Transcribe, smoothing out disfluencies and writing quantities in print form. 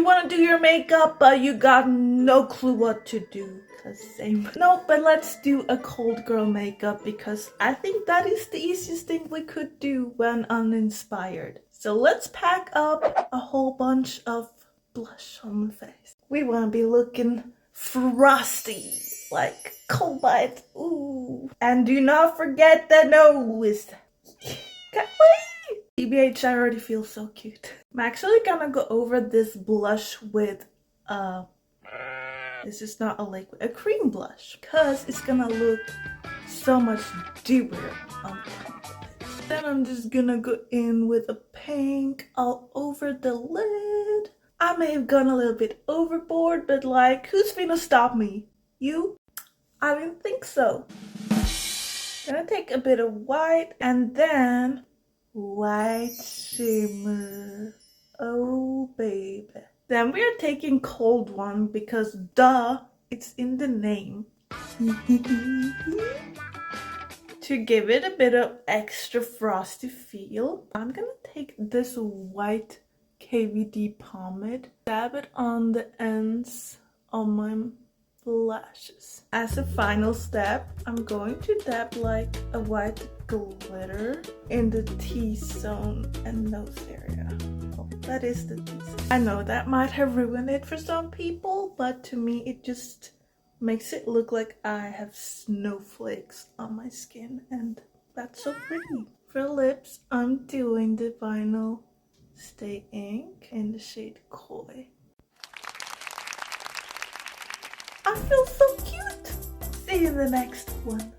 want to do your makeup, but you got no clue what to do. Cause same. No, but let's do a cold girl makeup because I think that is the easiest thing we could do when uninspired. So let's pack up a whole bunch of blush on the face. We want to be looking frosty, like cobalt. Ooh. And do not forget the nose. TBH, I already feel so cute. I'm actually gonna go over this blush with this is not a liquid, a cream blush, because it's gonna look so much deeper on top of it. Then I'm just gonna go in with a pink all over the lid. I may have gone a little bit overboard, but like, who's gonna stop me? You? I didn't think so. Gonna take a bit of white and then white shimmer. Oh baby. Then we are taking cold one because duh, it's in the name. To give it a bit of extra frosty feel, I'm gonna take this white KVD pomade, dab it on the ends of my lashes. As a final step, I'm going to dab like a white glitter in the T-zone and nose area. Oh, that is the T-zone. I know that might have ruined it for some people, but to me it just makes it look like I have snowflakes on my skin, and that's so pretty. For lips, I'm doing the Vinyl Stay Ink in the shade Koi. I feel so cute. See you in the next one.